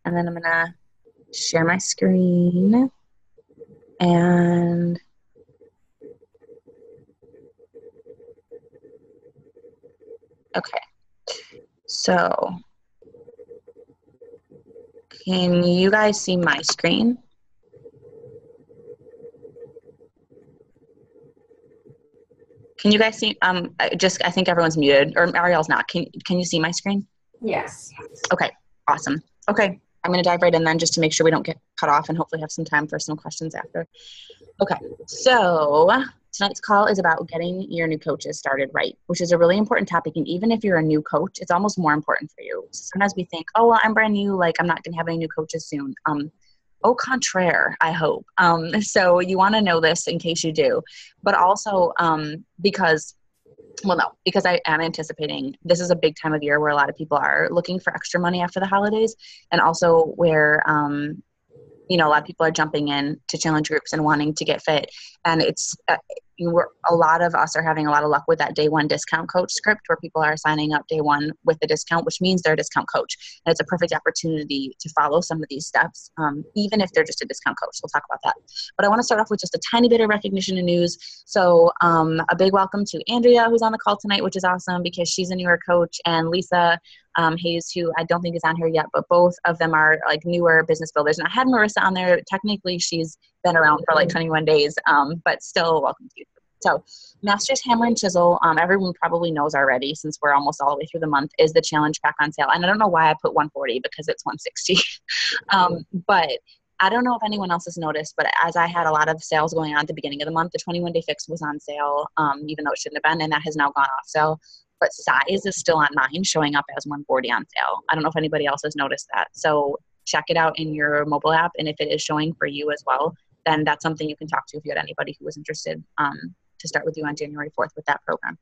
And then I'm going to share my screen. And okay. So can you guys see my screen? Can you guys see, I think everyone's muted, or Ariel's not. Can you see my screen? Yes. Okay, awesome. Okay, I'm going to dive right in then just to make sure we don't get cut off and hopefully have some time for some questions after. Okay, so tonight's call is about getting your new coaches started right, which is a really important topic. And even if you're a new coach, it's almost more important for you. Sometimes we think, oh, well, I'm brand new, like I'm not going to have any new coaches soon. Au contraire, I hope. So you want to know this in case you do, but also because I am anticipating this is a big time of year where a lot of people are looking for extra money after the holidays, and also where a lot of people are jumping in to challenge groups and wanting to get fit. And it's a lot of us are having a lot of luck with that day one discount coach script where people are signing up day one with the discount, which means they're a discount coach. And it's a perfect opportunity to follow some of these steps, even if they're just a discount coach. We'll talk about that. But I want to start off with just a tiny bit of recognition and news. So a big welcome to Andrea, who's on the call tonight, which is awesome because she's a newer coach, and Lisa Hayes, who I don't think is on here yet, but both of them are like newer business builders. And I had Marissa on there. Technically, she's been around for like 21 dadays, but still welcome to you. So Masters Hammer and Chisel, everyone probably knows already since we're almost all the way through the month, is the challenge pack on sale. And I don't know why I put 140 because it's 160. But I don't know if anyone else has noticed, but as I had a lot of sales going on at the beginning of the month, the 21-day fix was on sale, even though it shouldn't have been, and that has now gone off sale. But size is still on mine, showing up as 140 on sale. I don't know if anybody else has noticed that. So check it out in your mobile app, and if it is showing for you as well, then that's something you can talk to if you had anybody who was interested to start with you on January 4th with that program.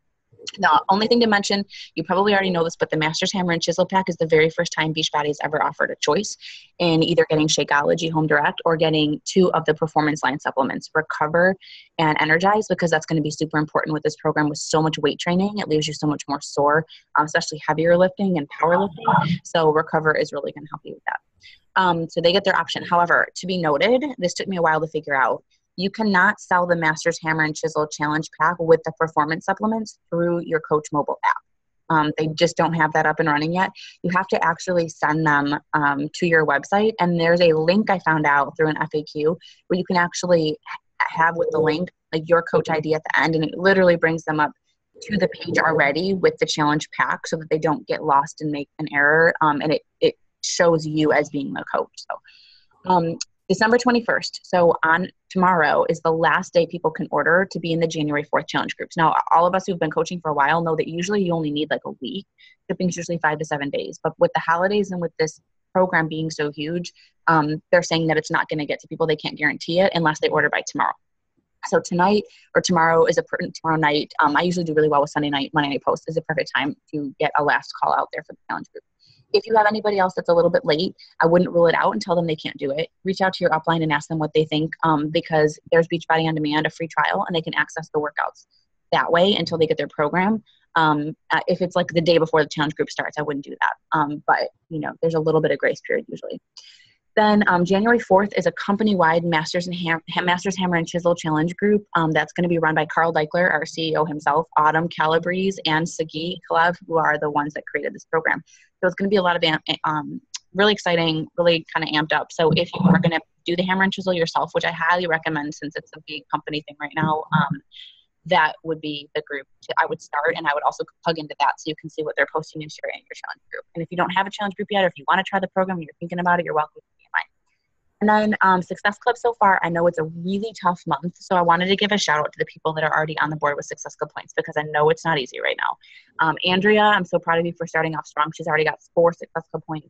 The only thing to mention, you probably already know this, but the Masters Hammer and Chisel Pack is the very first time Beachbody's ever offered a choice in either getting Shakeology Home Direct or getting 2 of the Performance Line supplements, Recover and Energize, because that's going to be super important with this program with so much weight training. It leaves you so much more sore, especially heavier lifting and powerlifting. So Recover is really going to help you with that. So they get their option. However, to be noted, this took me a while to figure out. You cannot sell the Masters Hammer and Chisel Challenge Pack with the performance supplements through your Coach mobile app. They just don't have that up and running yet. You have to actually send them to your website. And there's a link I found out through an FAQ where you can actually have with the link, like your Coach ID at the end. And it literally brings them up to the page already with the challenge pack so that they don't get lost and make an error. And it shows you as being the coach. So December 21st, so on tomorrow, is the last day people can order to be in the January 4th challenge groups. Now, all of us who've been coaching for a while know that usually you only need like a week. Shipping is usually 5 to 7 days. But with the holidays and with this program being so huge, they're saying that it's not going to get to people. They can't guarantee it unless they order by tomorrow. So tonight or tomorrow tomorrow night. I usually do really well with Monday night post is a perfect time to get a last call out there for the challenge group. If you have anybody else that's a little bit late, I wouldn't rule it out and tell them they can't do it. Reach out to your upline and ask them what they think, because there's Beachbody On Demand, a free trial, and they can access the workouts that way until they get their program. If it's like the day before the challenge group starts, I wouldn't do that. But, there's a little bit of grace period usually. Then January 4th is a company-wide Masters Hammer and Chisel Challenge group that's going to be run by Carl Deichler, our CEO himself, Autumn Calabrese, and Sagi Kalev, who are the ones that created this program. So it's going to be a lot of really exciting, really kind of amped up. So if you are going to do the hammer and chisel yourself, which I highly recommend since it's a big company thing right now, that would be the group I would start, and I would also plug into that so you can see what they're posting and sharing in your challenge group. And if you don't have a challenge group yet, or if you want to try the program and you're thinking about it, you're welcome to be in mine. And then Success Club so far, I know it's a really tough month, so I wanted to give a shout out to the people that are already on the board with Success Club points because I know it's not easy right now. Andrea, I'm so proud of you for starting off strong. She's already got 4 Success Club points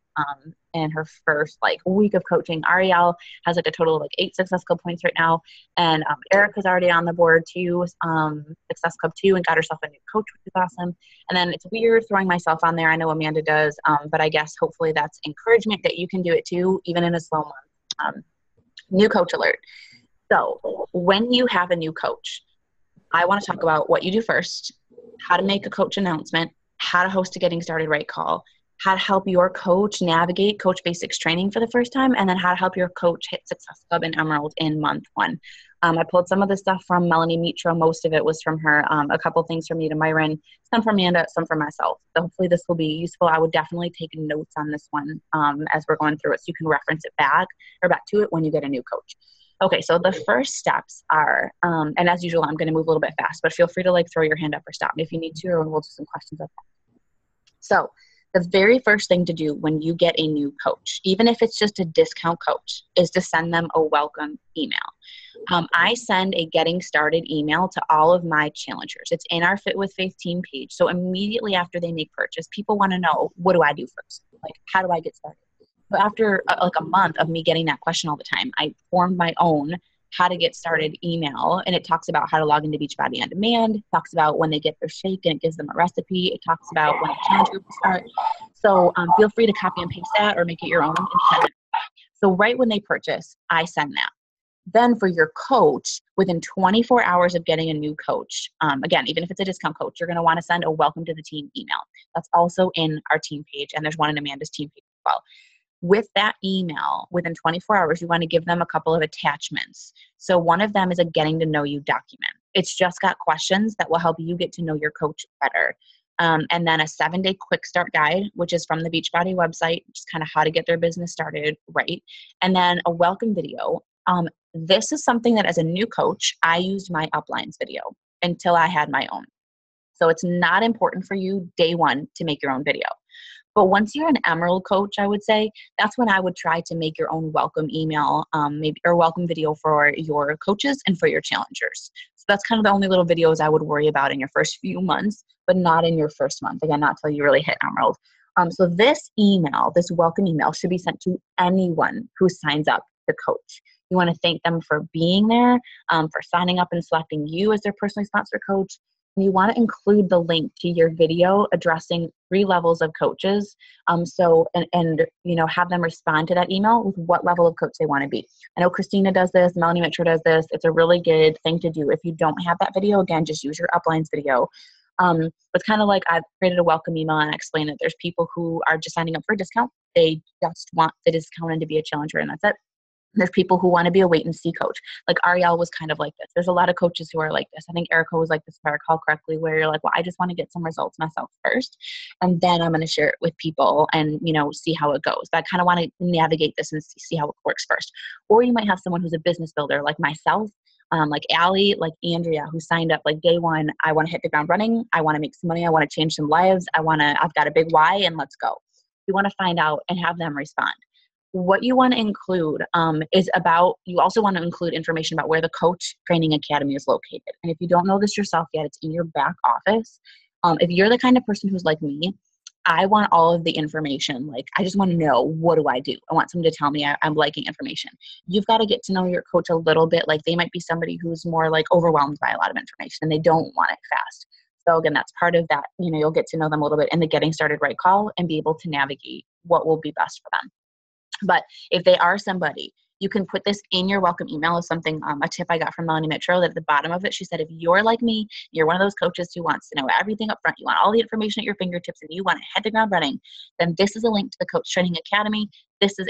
in her first week of coaching. Ariel has a total of 8 Success Club points right now, and Erica's already on the board too, Success Club 2, and got herself a new coach, which is awesome. And then it's weird throwing myself on there. I know Amanda does, but I guess hopefully that's encouragement that you can do it too, even in a slow month. New coach alert. So when you have a new coach, I want to talk about what you do first, how to make a coach announcement, how to host a getting started right call, how to help your coach navigate Coach Basics training for the first time, and then how to help your coach hit Success Club and Emerald in month 1. I pulled some of the stuff from Melanie Mitra. Most of it was from her. A couple things from Nita Myron, some from Amanda, some from myself. So hopefully this will be useful. I would definitely take notes on this one as we're going through it, so you can reference it back to it when you get a new coach. Okay, so the first steps are, and as usual, I'm going to move a little bit fast, but feel free to throw your hand up or stop me if you need to, or we'll do some questions up. So the very first thing to do when you get a new coach, even if it's just a discount coach, is to send them a welcome email. I send a getting started email to all of my challengers. It's in our Fit with Faith team page. So immediately after they make purchase, people want to know, what do I do first? How do I get started? So after a month of me getting that question all the time, I formed my own how to get started email, and it talks about how to log into Beachbody on Demand. It talks about when they get their shake, and it gives them a recipe. It talks about when the challenge group will start. So feel free to copy and paste that or make it your own and send it. So right when they purchase, I send that. Then for your coach, within 24 hours of getting a new coach, again, even if it's a discount coach, you're going to want to send a welcome to the team email. That's also in our team page, and there's one in Amanda's team page as well. With that email, within 24 hours, you want to give them a couple of attachments. So one of them is a getting to know you document. It's just got questions that will help you get to know your coach better. And then a 7-day quick start guide, which is from the Beachbody website, just kind of how to get their business started right. And then a welcome video. This is something that as a new coach, I used my uplines video until I had my own. So it's not important for you day one to make your own video. But once you're an Emerald coach, I would say, that's when I would try to make your own welcome email, maybe or welcome video for your coaches and for your challengers. So that's kind of the only little videos I would worry about in your first few months, but not in your first month. Again, not till you really hit Emerald. So this email, this welcome email, should be sent to anyone who signs up to coach. You want to thank them for being there, for signing up and selecting you as their personally sponsored coach. And you want to include the link to your video addressing 3 levels of coaches. And have them respond to that email with what level of coach they want to be. I know Christina does this, Melanie Mitchell does this. It's a really good thing to do. If you don't have that video, again, just use your uplines video. It's kind of like I've created a welcome email and explained that there's people who are just signing up for a discount. They just want the discount and to be a challenger, and that's it. There's people who want to be a wait and see coach. Like Ariel was kind of like this. There's a lot of coaches who are like this. I think Erica was like this, if I recall correctly, where you're like, well, I just want to get some results myself first, and then I'm going to share it with people and, see how it goes. But I kind of want to navigate this and see how it works first. Or you might have someone who's a business builder like myself, like Allie, like Andrea, who signed up like day one. I want to hit the ground running. I want to make some money. I want to change some lives. I've got a big why, and let's go. You want to find out and have them respond. What you want to include you also want to include information about where the Coach Training Academy is located. And if you don't know this yourself yet, it's in your back office. If you're the kind of person who's like me, I want all of the information. Like, I just want to know, what do I do? I want someone to tell me I'm liking information. You've got to get to know your coach a little bit. Like, they might be somebody who's more like overwhelmed by a lot of information and they don't want it fast. So again, that's part of that. You'll get to know them a little bit in the Getting Started Right call and be able to navigate what will be best for them. But if they are somebody, you can put this in your welcome email as something, a tip I got from Melanie Mitchell, that at the bottom of it, she said, if you're like me, you're one of those coaches who wants to know everything up front, you want all the information at your fingertips, and you want to hit the ground running, then this is a link to the Coach Training Academy.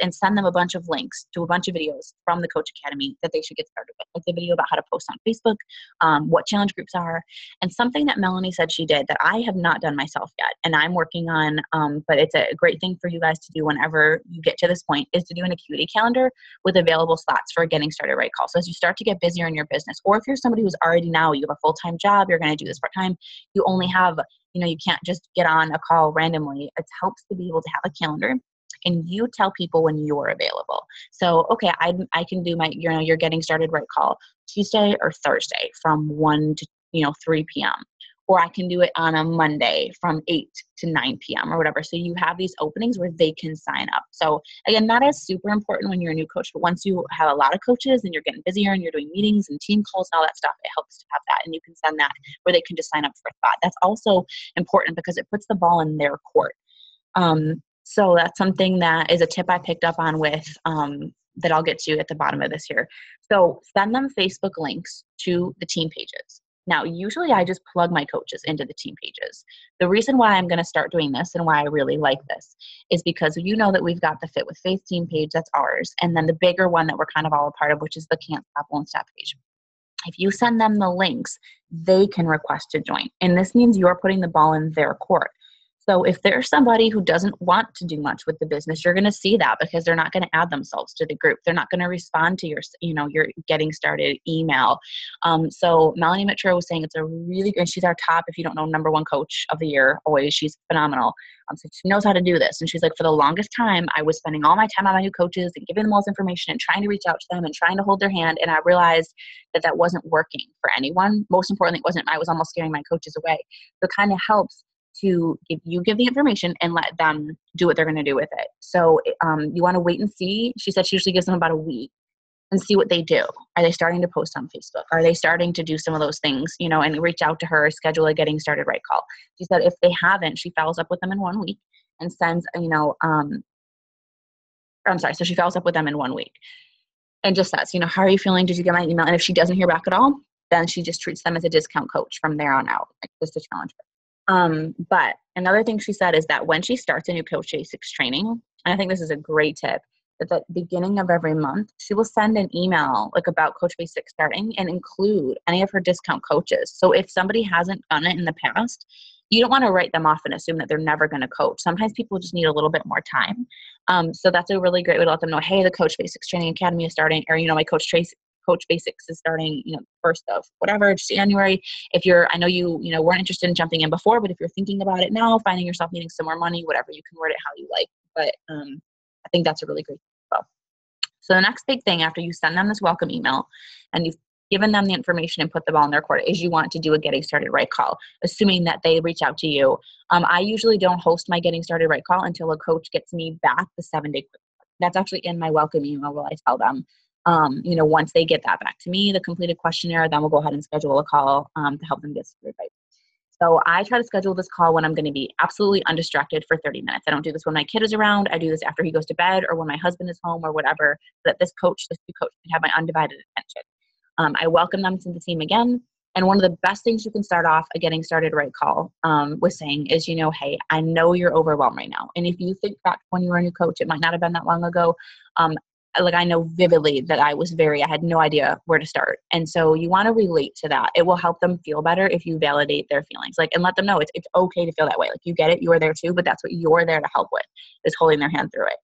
And send them a bunch of links to a bunch of videos from the Coach Academy that they should get started with. Like the video about how to post on Facebook, what challenge groups are, and something that Melanie said she did that I have not done myself yet, and I'm working on, but it's a great thing for you guys to do whenever you get to this point, is to do an acuity calendar with available slots for a Getting Started Right call. So as you start to get busier in your business, or if you're somebody who's already you have a full-time job, you're going to do this part-time, you only have, you can't just get on a call randomly. It helps to be able to have a calendar, and you tell people when you're available. So, okay, I can do my, your Getting Started Right call Tuesday or Thursday from 1 to 3 p.m. Or I can do it on a Monday from 8 to 9 p.m. or whatever. So you have these openings where they can sign up. So again, not as super important when you're a new coach, but once you have a lot of coaches and you're getting busier and you're doing meetings and team calls and all that stuff, it helps to have that. And you can send that where they can just sign up for a spot. That's also important because it puts the ball in their court. So that's something that is a tip I picked up on with, that I'll get to at the bottom of this here. So send them Facebook links to the team pages. Now, usually I just plug my coaches into the team pages. The reason why I'm going to start doing this and why I really like this is because you know that we've got the Fit with Faith team page, that's ours. And then the bigger one that we're kind of all a part of, which is the Can't Stop, Won't Stop page. If you send them the links, they can request to join. And this means you're putting the ball in their court. So if there's somebody who doesn't want to do much with the business, you're going to see that because they're not going to add themselves to the group. They're not going to respond to your getting started email. So Melanie Mitchell was saying it's a really good, she's our top, if you don't know, number one coach of the year, always. She's phenomenal. So she knows how to do this. And she's like, for the longest time, I was spending all my time on my new coaches and giving them all this information and trying to reach out to them and trying to hold their hand. And I realized that wasn't working for anyone. Most importantly, it wasn't. I was almost scaring my coaches away. So it kind of helps to give the information and let them do what they're going to do with it. So you want to wait and see. She said she usually gives them about a week and see what they do. Are they starting to post on Facebook? Are they starting to do some of those things, and reach out to her, schedule a getting started right call. She said if they haven't, she follows up with them in 1 week and sends, so she follows up with them in 1 week and just says, how are you feeling? Did you get my email? And if she doesn't hear back at all, then she just treats them as a discount coach from there on out, like just a challenge her. But another thing she said is that when she starts a new Coach Basics training, and I think this is a great tip, at the beginning of every month, she will send an email about Coach Basics starting and include any of her discount coaches. So if somebody hasn't done it in the past, you don't want to write them off and assume that they're never going to coach. Sometimes people just need a little bit more time. So that's a really great way to let them know, hey, the Coach Basics Training Academy is starting, or, my Coach Basics is starting, 1st of whatever, January. If I know you weren't interested in jumping in before, but if you're thinking about it now, finding yourself needing some more money, whatever, you can word it how you like. But I think that's a really great info. So the next big thing after you send them this welcome email and you've given them the information and put the ball in their court is you want to do a getting started right call, assuming that they reach out to you. I usually don't host my getting started right call until a coach gets me back the 7-day quick. That's actually in my welcome email where I tell them, once they get that back to me, the completed questionnaire, then we'll go ahead and schedule a call to help them get started right. So I try to schedule this call when I'm going to be absolutely undistracted for 30 minutes. I don't do this when my kid is around. I do this after he goes to bed or when my husband is home or whatever, so that this new coach can have my undivided attention. I welcome them to the team again. And one of the best things you can start off a getting started right call with saying is, hey, I know you're overwhelmed right now. And if you think back when you were a new coach, it might not have been that long ago. I know vividly that I had no idea where to start. And so you want to relate to that. It will help them feel better if you validate their feelings, and let them know it's okay to feel that way. You get it, you are there too, but that's what you're there to help with, is holding their hand through it.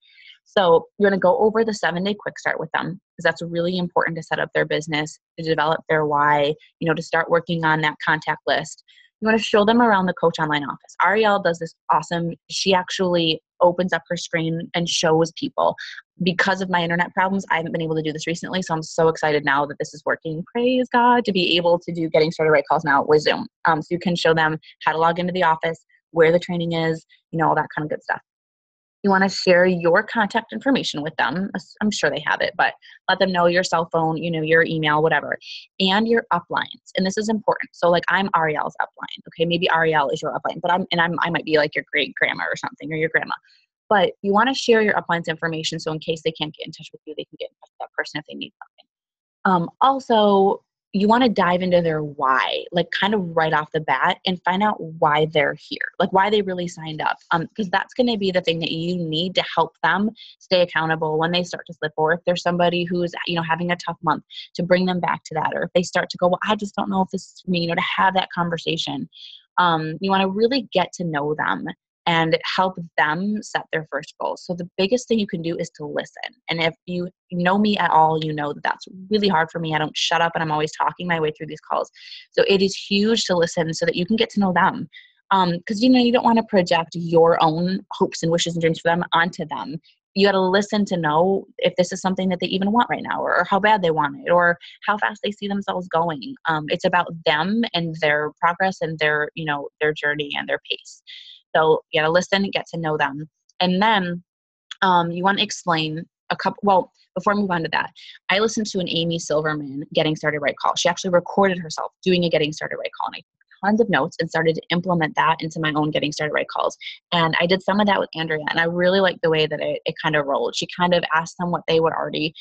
So you're going to go over the 7-day quick start with them because that's really important to set up their business, to develop their why, to start working on that contact list. You want to show them around the Coach Online office. Ariel does this awesome. She actually opens up her screen and shows people. Because of my internet problems, I haven't been able to do this recently, so I'm so excited now that this is working. Praise God, to be able to do getting started right calls now with Zoom. So you can show them how to log into the office, where the training is, all that kind of good stuff. You want to share your contact information with them. I'm sure they have it, but let them know your cell phone, your email, whatever, and your uplines. And this is important. So I'm Ariel's upline. Okay, maybe Ariel is your upline, but I might be like your great grandma or something, or your grandma. But you want to share your upline's information so in case they can't get in touch with you, they can get in touch with that person if they need something. Also, you want to dive into their why, kind of right off the bat, and find out why they're here, why they really signed up. Because that's going to be the thing that you need to help them stay accountable when they start to slip, or if there's somebody who's, having a tough month, to bring them back to that. Or if they start to go, well, I just don't know if this is for me, to have that conversation. You want to really get to know them and help them set their first goals. So the biggest thing you can do is to listen. And if you know me at all, you know that that's really hard for me. I don't shut up and I'm always talking my way through these calls. So it is huge to listen so that you can get to know them. Because, you don't want to project your own hopes and wishes and dreams for them onto them. You got to listen to know if this is something that they even want right now, or how bad they want it, or how fast they see themselves going. It's about them and their progress and their journey and their pace. So you got to listen, get to know them. And then you want to explain before I move on to that, I listened to an Amy Silverman Getting Started Right call. She actually recorded herself doing a Getting Started Right call. And I tons of notes and started to implement that into my own Getting Started Right calls. And I did some of that with Andrea, and I really liked the way that it kind of rolled. She kind of asked them what they were already,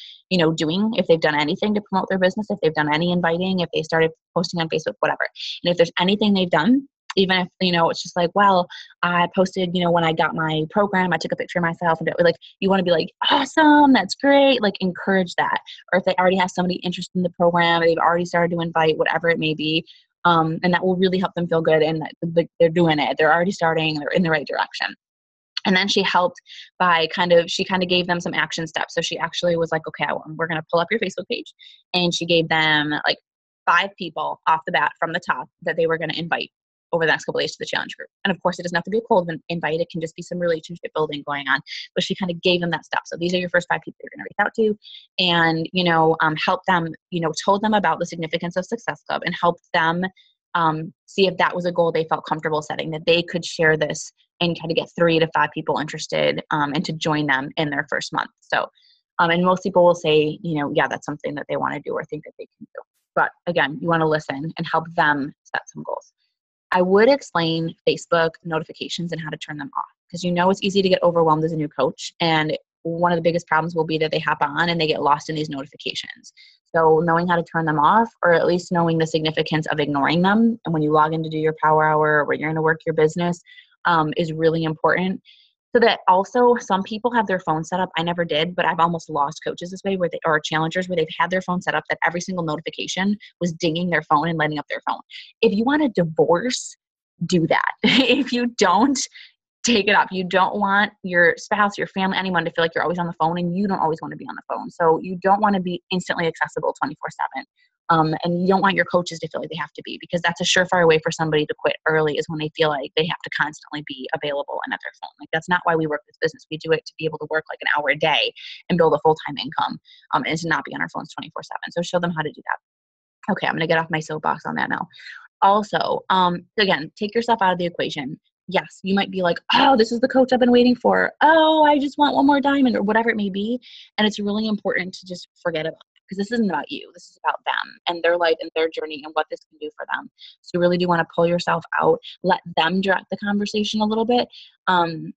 doing, if they've done anything to promote their business, if they've done any inviting, if they started posting on Facebook, whatever. And if there's anything they've done, even if, it's just like, well, I posted, when I got my program, I took a picture of myself, and like, you want to be like, awesome, that's great. Like, encourage that. Or if they already have somebody interested in the program, they've already started to invite, whatever it may be. And that will really help them feel good. And that they're doing it. They're already starting. They're in the right direction. And then she helped by she gave them some action steps. So she actually was like, okay, we're going to pull up your Facebook page. And she gave them like 5 people off the bat from the top that they were going to invite over the next couple of days to the challenge group. And of course, it doesn't have to be a cold invite. It can just be some relationship building going on. But she kind of gave them that step. So these are your first 5 people you're going to reach out to, and help them, told them about the significance of Success Club, and helped them see if that was a goal they felt comfortable setting, that they could share this and kind of get 3 to 5 people interested and to join them in their first month. So, and most people will say, yeah, that's something that they want to do or think that they can do. But again, you want to listen and help them set some goals. I would explain Facebook notifications and how to turn them off, because it's easy to get overwhelmed as a new coach. And one of the biggest problems will be that they hop on and they get lost in these notifications. So knowing how to turn them off, or at least knowing the significance of ignoring them, and when you log in to do your power hour or when you're going to work your business, is really important. So that also, some people have their phone set up. I never did, but I've almost lost coaches this way, or challengers where they've had their phone set up that every single notification was dinging their phone and lighting up their phone. If you want a divorce, do that. If you don't, take it up. You don't want your spouse, your family, anyone to feel like you're always on the phone, and you don't always want to be on the phone. So you don't want to be instantly accessible 24/7. And you don't want your coaches to feel like they have to be, because that's a surefire way for somebody to quit early, is when they feel like they have to constantly be available and at their phone. Like, that's not why we work this business. We do it to be able to work like an hour a day and build a full-time income, and to not be on our phones 24/7. So show them how to do that. Okay, I'm going to get off my soapbox on that now. Also, again, take yourself out of the equation. Yes, you might be like, oh, this is the coach I've been waiting for. Oh, I just want one more diamond, or whatever it may be. And it's really important to just forget about it, because this isn't about you. This is about them and their life and their journey and what this can do for them. So you really do want to pull yourself out, let them direct the conversation a little bit, and,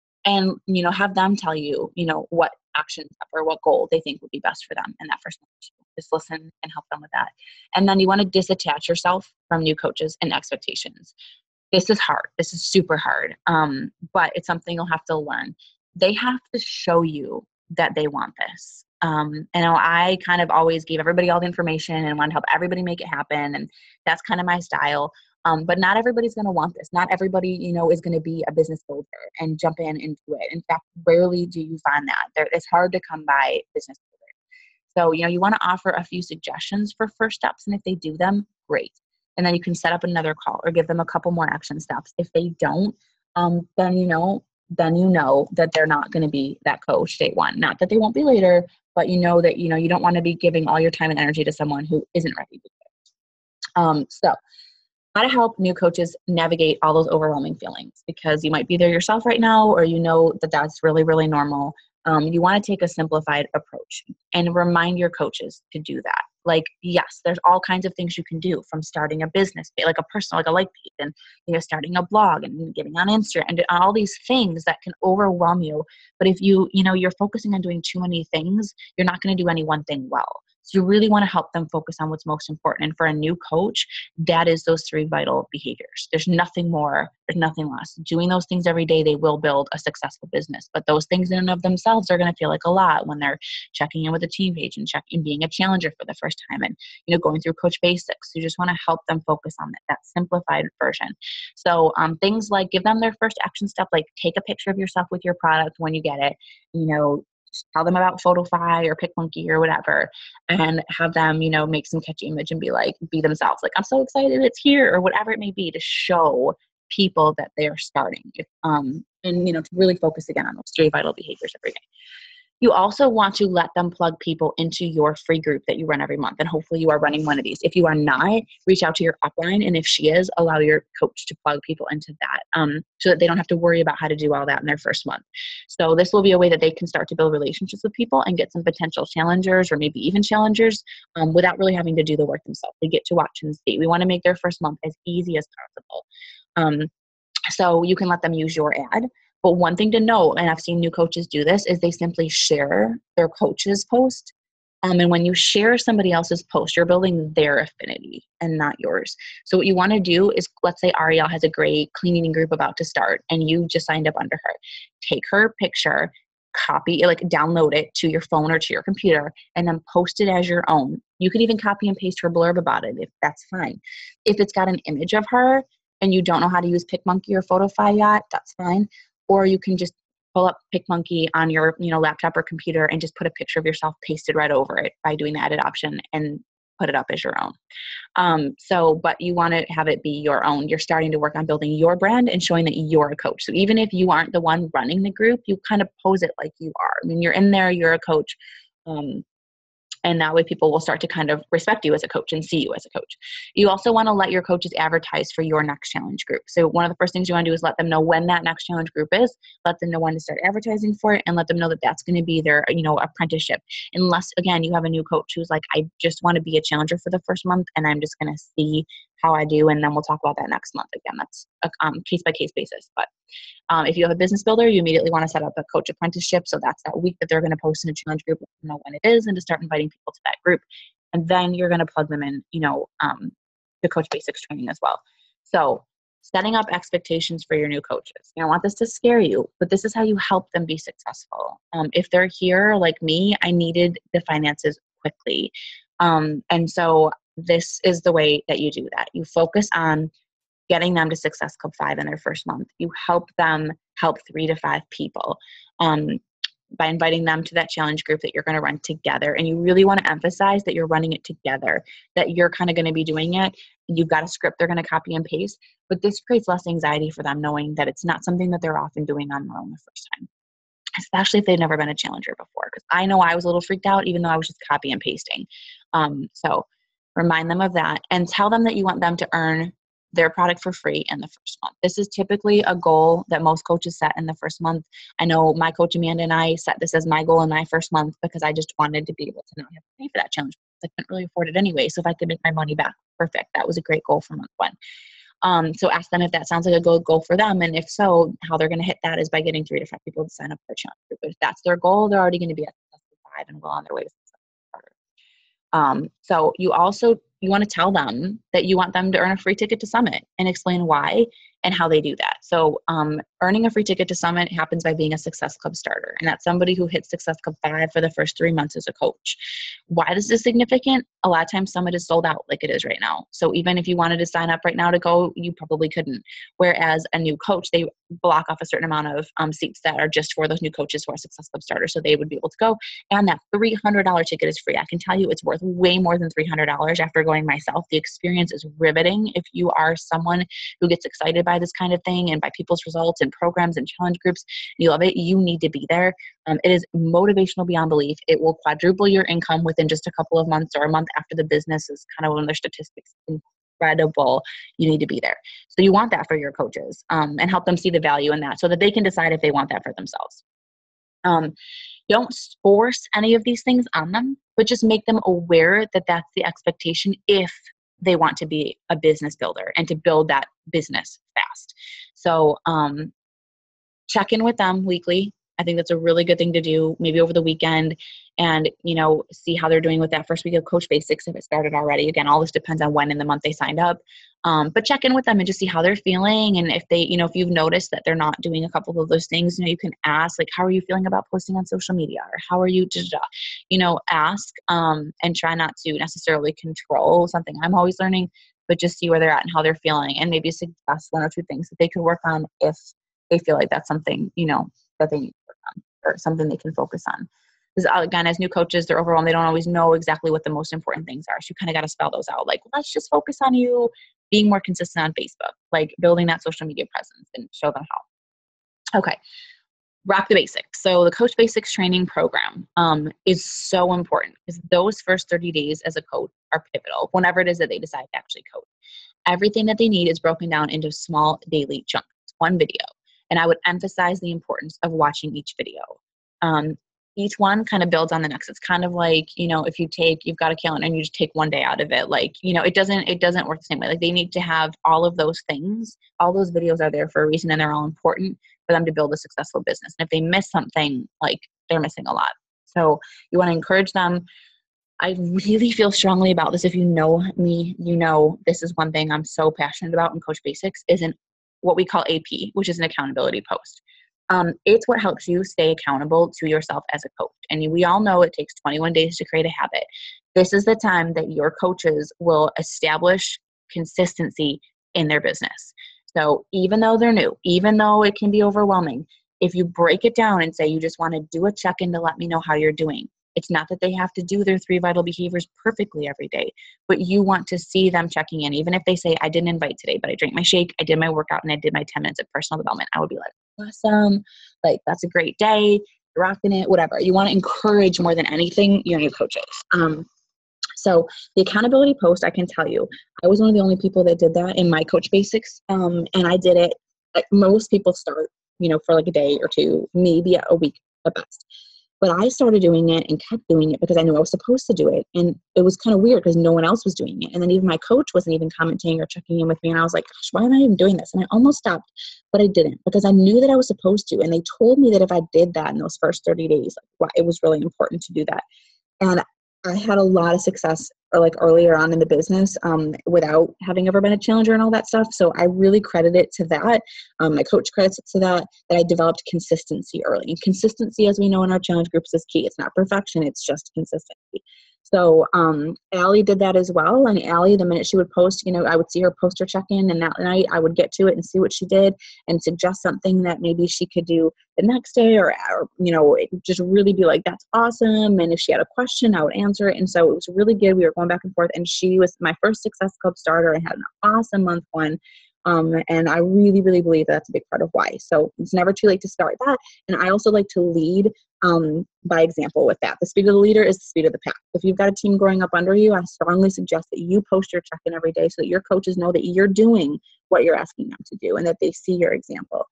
have them tell you, what action step or what goal they think would be best for them in that first month. Just listen and help them with that. And then you want to disattach yourself from new coaches and expectations. This is hard. This is super hard. But it's something you'll have to learn. They have to show you that they want this. And I kind of always gave everybody all the information and want to help everybody make it happen. And that's kind of my style. But not everybody's going to want this. Not everybody, is going to be a business builder and jump in and do it. In fact, rarely do you find that. It's hard to come by business builders. So, you want to offer a few suggestions for first steps. And if they do them, great. And then you can set up another call or give them a couple more action steps. If they don't, then you know that they're not going to be that coach day one. Not that they won't be later, but that you don't want to be giving all your time and energy to someone who isn't ready to do it. So how to help new coaches navigate all those overwhelming feelings, because you might be there yourself right now, or that that's really, really normal. You want to take a simplified approach and remind your coaches to do that. Like, yes, there's all kinds of things you can do, from starting a business, like a personal, like a like page, and starting a blog and getting on Instagram, and all these things that can overwhelm you. But if you're focusing on doing too many things, you're not going to do any one thing well. So you really want to help them focus on what's most important. And for a new coach, that is those 3 vital behaviors. There's nothing more. There's nothing less. Doing those things every day, they will build a successful business. But those things in and of themselves are going to feel like a lot when they're checking in with a team page and being a challenger for the first time, and going through Coach Basics. You just want to help them focus on that simplified version. So things like, give them their first action step, like take a picture of yourself with your product when you get it. Tell them about Photofy or PicMonkey or whatever, and have them, make some catchy image and be themselves. Like, I'm so excited it's here, or whatever it may be, to show people that they are starting. To really focus again on those 3 vital behaviors every day. You also want to let them plug people into your free group that you run every month. And hopefully you are running one of these. If you are not, reach out to your upline. And if she is, allow your coach to plug people into that so that they don't have to worry about how to do all that in their first month. So this will be a way that they can start to build relationships with people and get some potential challengers or maybe even challengers without really having to do the work themselves. They get to watch and see. We want to make their first month as easy as possible. So you can let them use your ad. But one thing to note, and I've seen new coaches do this, is they simply share their coach's post. And when you share somebody else's post, you're building their affinity and not yours. So what you want to do is, let's say Ariel has a great cleaning group about to start and you just signed up under her. Take her picture, download it to your phone or to your computer, and then post it as your own. You can even copy and paste her blurb about it if that's fine. If it's got an image of her and you don't know how to use PicMonkey or Photofy yet, that's fine. Or you can just pull up PicMonkey on your laptop or computer and just put a picture of yourself pasted right over it by doing the edit option and put it up as your own. But you want to have it be your own. You're starting to work on building your brand and showing that you're a coach. So even if you aren't the one running the group, you kind of pose it like you are. I mean, you're in there, you're a coach. And that way people will start to kind of respect you as a coach and see you as a coach. You also want to let your coaches advertise for your next challenge group. So one of the first things you want to do is let them know when that next challenge group is, let them know when to start advertising for it, and let them know that that's going to be their, apprenticeship. Unless, again, you have a new coach who's like, I just want to be a challenger for the first month and I'm just going to see how I do. And then we'll talk about that next month. Again, that's a case-by-case basis. But if you have a business builder, you immediately want to set up a coach apprenticeship. So that's that week that they're going to post in a challenge group, let them know when it is, and to start inviting people to that group. And then you're going to plug them in, the Coach Basics training as well. So setting up expectations for your new coaches. I don't want this to scare you, but this is how you help them be successful. If they're here like me, I needed the finances quickly. And so this is the way that you do that. You focus on getting them to Success Club 5 in their first month. You help them help 3 to 5 people by inviting them to that challenge group that you're going to run together. And you really want to emphasize that you're running it together, that you're kind of going to be doing it. You've got a script they're going to copy and paste, but this creates less anxiety for them knowing that it's not something that they're often doing on their own the first time, especially if they've never been a challenger before. Because I know I was a little freaked out, even though I was just copy and pasting. So remind them of that and tell them that you want them to earn their product for free in the first month. This is typically a goal that most coaches set in the first month. I know my coach Amanda and I set this as my goal in my first month because I just wanted to be able to not have to pay for that challenge. I couldn't really afford it anyway. So if I could make my money back, perfect. That was a great goal for month 1. So ask them if that sounds like a good goal for them. And if so, how they're going to hit that is by getting 3 to 5 people to sign up for a challenge group. But if that's their goal, they're already going to be at 5 and well on their way to success. So you want to tell them that you want them to earn a free ticket to Summit and explain why and how they do that. So earning a free ticket to Summit happens by being a Success Club starter. And that's somebody who hits Success Club 5 for the first 3 months as a coach. Why this is significant? A lot of times Summit is sold out like it is right now. So even if you wanted to sign up right now to go, you probably couldn't. Whereas a new coach, they block off a certain amount of seats that are just for those new coaches who are Success Club starters. So they would be able to go. And that $300 ticket is free. I can tell you it's worth way more than $300 after going myself. The experience is riveting. If you are someone who gets excited by this kind of thing and by people's results and programs and challenge groups, you love it, you need to be there. It is motivational beyond belief. It will quadruple your income within just a couple of months or a month after the business is kind of one of their statistics. Incredible. You need to be there. So you want that for your coaches and help them see the value in that so that they can decide if they want that for themselves. Don't force any of these things on them, but just make them aware that that's the expectation if they want to be a business builder and to build that business fast. So check in with them weekly. I think that's a really good thing to do, maybe over the weekend, and, see how they're doing with that first week of Coach Basics if it started already. Again, all this depends on when in the month they signed up. But check in with them and just see how they're feeling. And if they, if you've noticed that they're not doing a couple of those things, you can ask, like, how are you feeling about posting on social media? Or how are you, ask and try not to necessarily control something. I'm always learning, but just see where they're at and how they're feeling, and maybe suggest 1 or 2 things that they could work on if they feel like that's something, that they need to work on or something they can focus on. Because again, as new coaches, they're overwhelmed. They don't always know exactly what the most important things are. So you kind of got to spell those out. Like, let's just focus on you being more consistent on Facebook, like building that social media presence and show them how. Okay. rock the basics. So the Coach Basics training program is so important because those first 30 days as a coach are pivotal whenever it is that they decide to actually coach. Everything that they need is broken down into small daily chunks, one video. And I would emphasize the importance of watching each video. Each one kind of builds on the next. It's kind of like, if you've got a calendar and you just take one day out of it, like, it doesn't work the same way. Like they need to have all of those things. All those videos are there for a reason and they're all important for them to build a successful business. And if they miss something, like they're missing a lot. So you want to encourage them. I really feel strongly about this. If you know me, this is one thing I'm so passionate about in Coach Basics is what we call AP, which is an accountability post. It's what helps you stay accountable to yourself as a coach. And we all know it takes 21 days to create a habit. This is the time that your coaches will establish consistency in their business. So even though they're new, even though it can be overwhelming, if you break it down and say you just want to do a check-in to let me know how you're doing, it's not that they have to do their 3 vital behaviors perfectly every day, but you want to see them checking in. Even if they say, I didn't invite today, but I drank my shake, I did my workout, and I did my 10 minutes of personal development, I would be like, awesome. Like, that's a great day. You're rocking it, whatever. You want to encourage more than anything your new coaches. So the accountability post, I can tell you, I was one of the only people that did that in my Coach Basics. And I did it, like most people start, for like a day or two, maybe a week at best. But I started doing it and kept doing it because I knew I was supposed to do it. And it was kind of weird because no one else was doing it. And then even my coach wasn't even commenting or checking in with me. And I was like, gosh, why am I even doing this? And I almost stopped, but I didn't because I knew that I was supposed to. And they told me that if I did that in those first 30 days, it was really important to do that. And I had a lot of success earlier on in the business without having ever been a challenger and all that stuff. So I really credit it to that. My coach credits it to that I developed consistency early. And consistency, as we know in our challenge groups, is key. It's not perfection. It's just consistency. So Allie did that as well. And Allie, the minute she would post, I would see her post her check-in, and that night I would get to it and see what she did and suggest something that maybe she could do the next day or just really be like, that's awesome. And if she had a question, I would answer it. And so it was really good. We were going back and forth, and she was my first Success Club starter. I had an awesome month one. And I really, really believe that's a big part of why. So it's never too late to start that. And I also like to lead by example with that. The speed of the leader is the speed of the pack. If you've got a team growing up under you, I strongly suggest that you post your check-in every day so that your coaches know that you're doing what you're asking them to do and that they see your example.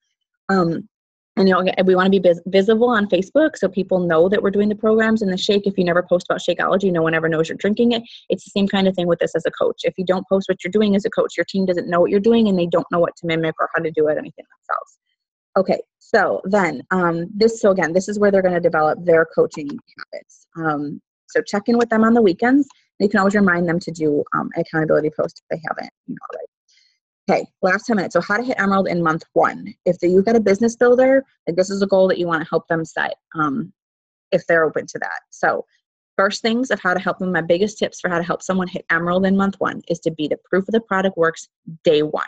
And we want to be visible on Facebook so people know that we're doing the programs. And the shake, if you never post about Shakeology, no one ever knows you're drinking it. It's the same kind of thing with this as a coach. If you don't post what you're doing as a coach, your team doesn't know what you're doing and they don't know what to mimic or how to do it, anything themselves. Okay, so then this is where they're going to develop their coaching habits. So check in with them on the weekends. And you can always remind them to do an accountability post if they haven't already. Okay, last 10 minutes. So how to hit Emerald in month 1. If you've got a business builder, this is a goal that you want to help them set if they're open to that. So first things of how to help them, my biggest tips for how to help someone hit Emerald in month 1 is to be the proof of the product works day 1.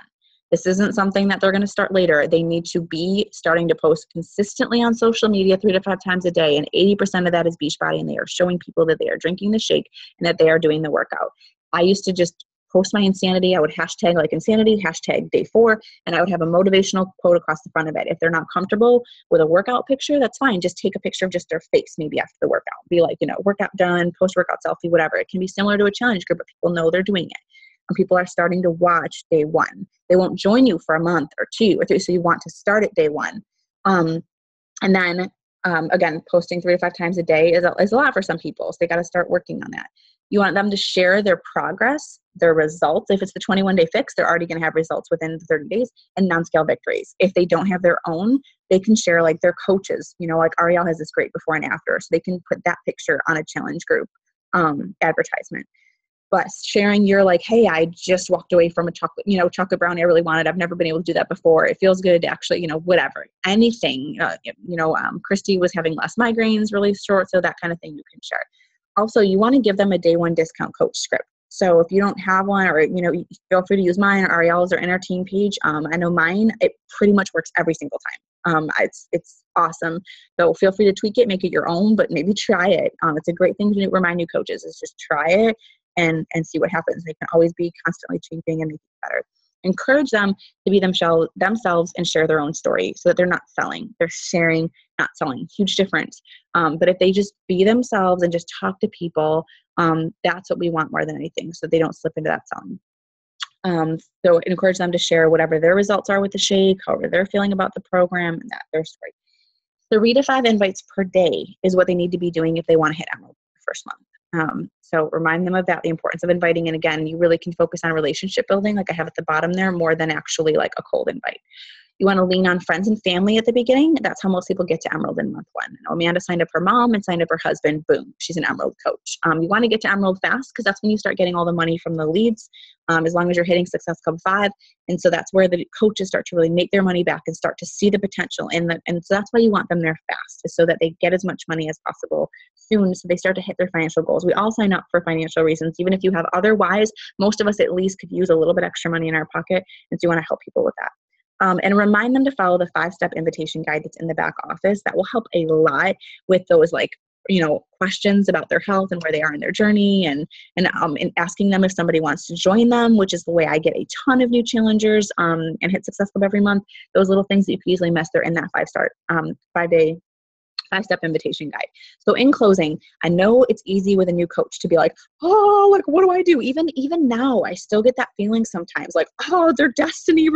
This isn't something that they're going to start later. They need to be starting to post consistently on social media 3 to 5 times a day. And 80% of that is Beachbody. And they are showing people that they are drinking the shake and that they are doing the workout. I used to just post my insanity. I would hashtag insanity, hashtag day 4, and I would have a motivational quote across the front of it. If they're not comfortable with a workout picture, that's fine. Just take a picture of just their face maybe after the workout. Be like, workout done, post-workout selfie, whatever. It can be similar to a challenge group, but people know they're doing it. And people are starting to watch day 1. They won't join you for a month or 2 or 3, so you want to start at day 1. And then, again, posting 3 to 5 times a day is a lot for some people, so they got to start working on that. You want them to share their progress, their results. If it's the 21-day fix, they're already going to have results within 30 days and non-scale victories. If they don't have their own, they can share their coaches. Ariel has this great before and after, so they can put that picture on a challenge group advertisement. But sharing your hey, I just walked away from a chocolate brownie I really wanted. I've never been able to do that before. It feels good to actually, whatever, anything. Christy was having less migraines really short, so that kind of thing you can share. Also, you want to give them a day 1 discount coach script. So if you don't have one, or feel free to use mine or Ariel's or in our team page. I know mine, it pretty much works every single time. It's awesome. So feel free to tweak it, make it your own, but maybe try it. It's a great thing to remind new coaches is just try it and see what happens. They can always be constantly tweaking and making it better. Encourage them to be themselves and share their own story so that they're not selling. They're sharing, not selling. Huge difference. But if they just be themselves and just talk to people, that's what we want more than anything, so they don't slip into that selling. So encourage them to share whatever their results are with the shake, however they're feeling about the program, and that their story. 3 to 5 invites per day is what they need to be doing if they want to hit Emerald the first month. So remind them of that, the importance of inviting. And again, you really can focus on relationship building, like I have at the bottom there, more than actually like a cold invite. You want to lean on friends and family at the beginning. That's how most people get to Emerald in month 1. Amanda signed up her mom and signed up her husband. Boom, she's an Emerald coach. You want to get to Emerald fast because that's when you start getting all the money from the leads, as long as you're hitting Success Club 5. And so that's where the coaches start to really make their money back and start to see the potential in that. And so that's why you want them there fast, is so that they get as much money as possible soon, so they start to hit their financial goals. We all sign up for financial reasons, even if you have otherwise. Most of us at least could use a little bit extra money in our pocket, and so you want to help people with that. And remind them to follow the 5-step invitation guide that's in the back office. That will help a lot with those, like, questions about their health and where they are in their journey, and asking them if somebody wants to join them, which is the way I get a ton of new challengers and hit Success Club every month. Those little things that you can easily miss, they're in that 5-step invitation guide. So in closing, I know it's easy with a new coach to be like, oh, like, what do I do? Even now, I still get that feeling sometimes, like, oh, their destiny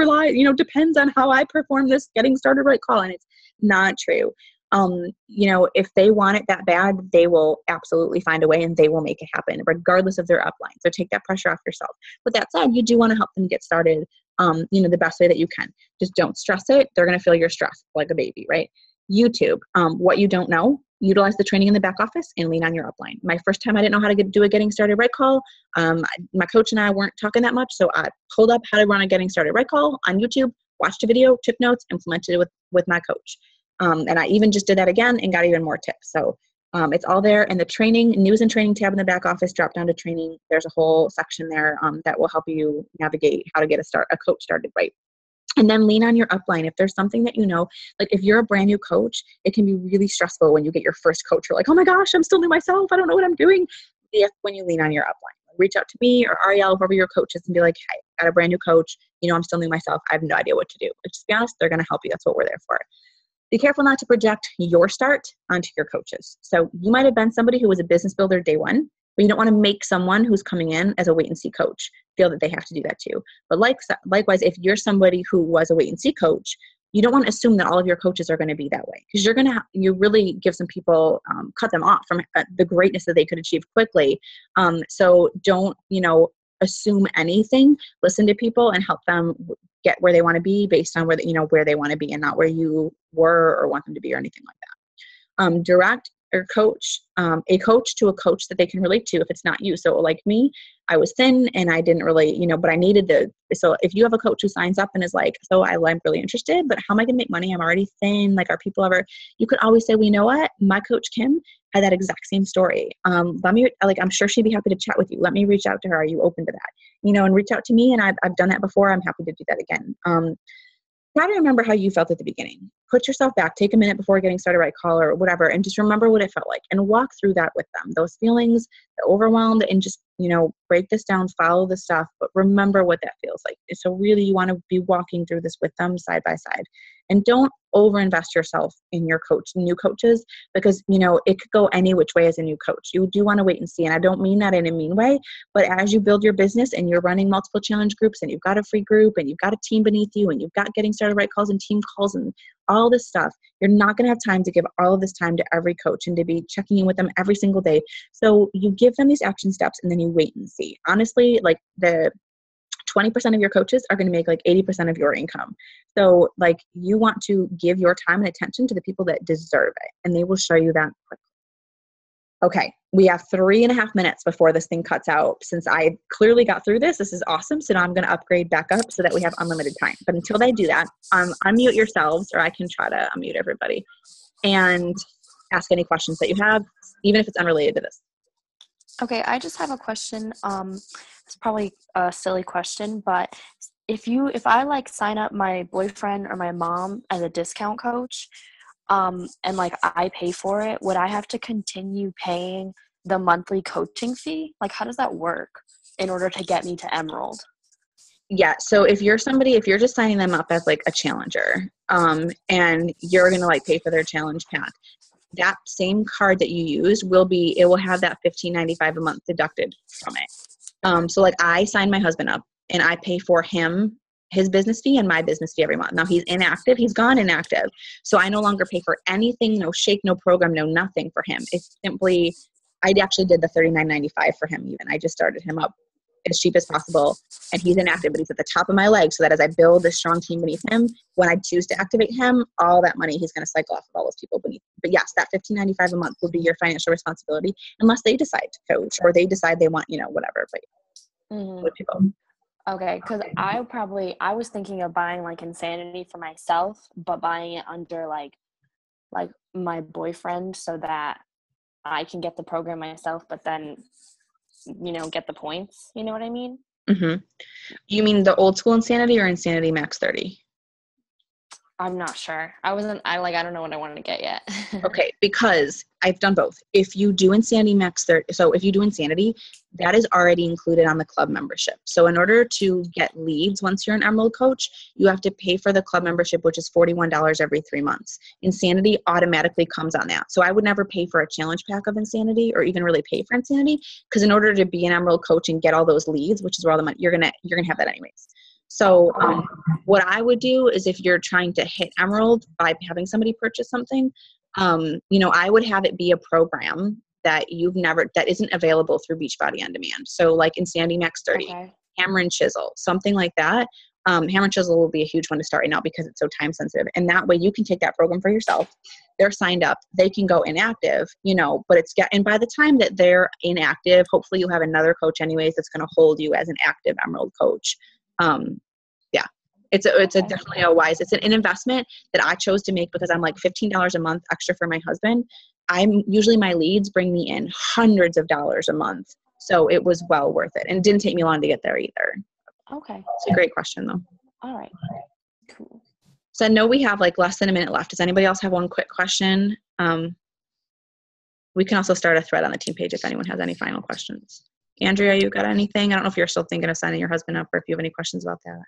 depends on how I perform this getting started right call. And it's not true. If they want it that bad, they will absolutely find a way and they will make it happen regardless of their upline. So take that pressure off yourself. With that said, you do want to help them get started, the best way that you can. Just don't stress it. They're going to feel your stress like a baby, right? YouTube, what you don't know, utilize the training in the back office and lean on your upline. My first time, I didn't know how to do a getting started right call. My coach and I weren't talking that much. So I pulled up how to run a getting started right call on YouTube, watched a video, took notes, implemented it with my coach. And I even just did that again and got even more tips. So it's all there in the training, news and training tab in the back office. Drop down to training. There's a whole section there that will help you navigate how to get a coach started right. And then lean on your upline. If there's something that like if you're a brand new coach, it can be really stressful when you get your first coach. You're like, oh my gosh, I'm still new myself. I don't know what I'm doing. When you lean on your upline, reach out to me or Ariel, whoever your coach is, and be like, hey, I got a brand new coach. I'm still new myself. I have no idea what to do. But just be honest, they're going to help you. That's what we're there for. Be careful not to project your start onto your coaches. So you might have been somebody who was a business builder day one, but you don't want to make someone who's coming in as a wait and see coach feel that they have to do that too. But likewise, if you're somebody who was a wait and see coach, you don't want to assume that all of your coaches are going to be that way, because you really give some people, cut them off from the greatness that they could achieve quickly. So don't, assume anything. Listen to people and help them get where they want to be based on where they want to be, and not where you were or want them to be or anything like that. Direct or coach, a coach to a coach that they can relate to if it's not you. So like me, I was thin and I didn't really, but I needed so if you have a coach who signs up and is like, so I'm really interested, but how am I going to make money? I'm already thin. Like, are people ever, you could always say, well, you know what? My coach, Kim, had that exact same story. I'm sure she'd be happy to chat with you. Let me reach out to her. Are you open to that? And reach out to me. And I've done that before. I'm happy to do that again. Try to remember how you felt at the beginning. Put yourself back, take a minute before getting started right call or whatever, and just remember what it felt like and walk through that with them. Those feelings, the overwhelmed, and just, break this down, follow the stuff, but remember what that feels like. So really you want to be walking through this with them side by side. And don't overinvest yourself in your new coaches, because, it could go any which way as a new coach. You do want to wait and see. And I don't mean that in a mean way, but as you build your business and you're running multiple challenge groups and you've got a free group and you've got a team beneath you and you've got getting started right calls and team calls and all this stuff, you're not going to have time to give all of this time to every coach and to be checking in with them every single day. So you give them these action steps and then you wait and see. Honestly, like the 20% of your coaches are going to make like 80% of your income. So like you want to give your time and attention to the people that deserve it, and they will show you that quickly. Okay, we have 3.5 minutes before this thing cuts out. Since I clearly got through this is awesome. So now I'm going to upgrade back up so that we have unlimited time. But until they do that, unmute yourselves, or I can try to unmute everybody and ask any questions that you have, even if it's unrelated to this. Okay, I just have a question. It's probably a silly question, but if I like sign up my boyfriend or my mom as a discount coach, and like I pay for it, would I have to continue paying the monthly coaching fee? Like, how does that work in order to get me to Emerald? Yeah. So if you're just signing them up as like a challenger, and you're going to like pay for their challenge pack, that same card that you used it will have that $15.95 a month deducted from it. So like I signed my husband up and I pay for his business fee and my business fee every month. Now he's inactive. He's gone inactive. So I no longer pay for anything, no shake, no program, no nothing for him. It's simply, I actually did the $39.95 for him even. I just started him up as cheap as possible. And he's inactive, but he's at the top of my leg so that as I build a strong team beneath him, when I choose to activate him, all that money he's going to cycle off of all those people beneath. But yes, that $15.95 a month will be your financial responsibility unless they decide to coach or they decide they want, whatever. But with people. Okay, because I was thinking of buying like Insanity for myself, but buying it under like my boyfriend so that I can get the program myself, but then get the points. You know what I mean? Mm-hmm. You mean the old school Insanity or Insanity Max 30? I'm not sure. I don't know what I wanted to get yet. Okay, because I've done both. If you do Insanity Max 30, so if you do Insanity, that is already included on the club membership. So in order to get leads once you're an Emerald coach, you have to pay for the club membership, which is $41 every 3 months. Insanity automatically comes on that. So I would never pay for a challenge pack of Insanity or even really pay for Insanity, because in order to be an Emerald coach and get all those leads, which is where all the money, you're gonna have that anyways. So what I would do is if you're trying to hit Emerald by having somebody purchase something, I would have it be a program that that isn't available through Beachbody On Demand. So like Insanity Max 30, Okay. Hammer and Chisel, something like that. Hammer and Chisel will be a huge one to start right now because it's so time sensitive. And that way you can take that program for yourself. They're signed up. They can go inactive, but and by the time that they're inactive, hopefully you'll have another coach anyways that's going to hold you as an active Emerald coach. It's definitely it's an investment that I chose to make because I'm like $15 a month extra for my husband. Usually my leads bring me in hundreds of dollars a month. So it was well worth it. And it didn't take me long to get there either. Okay. It's a great question though. All right. Cool. So I know we have like less than a minute left. Does anybody else have one quick question? We can also start a thread on the team page if anyone has any final questions. Andrea, you got anything? I don't know if you're still thinking of signing your husband up or if you have any questions about that.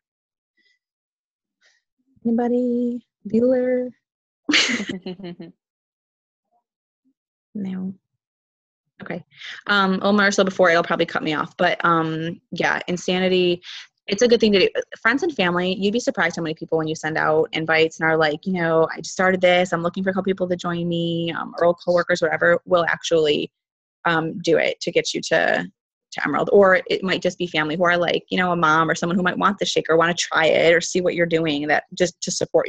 Anybody? Bueller? No. Okay. Marcel, before it'll probably cut me off, but Insanity. It's a good thing to do. Friends and family, you'd be surprised how many people when you send out invites and are like, I just started this. I'm looking for a couple people to join me, or old coworkers, whatever, will actually do it to get you to Emerald. Or it might just be family who are like, a mom or someone who might want the shake or want to try it or see what you're doing, that just to support you.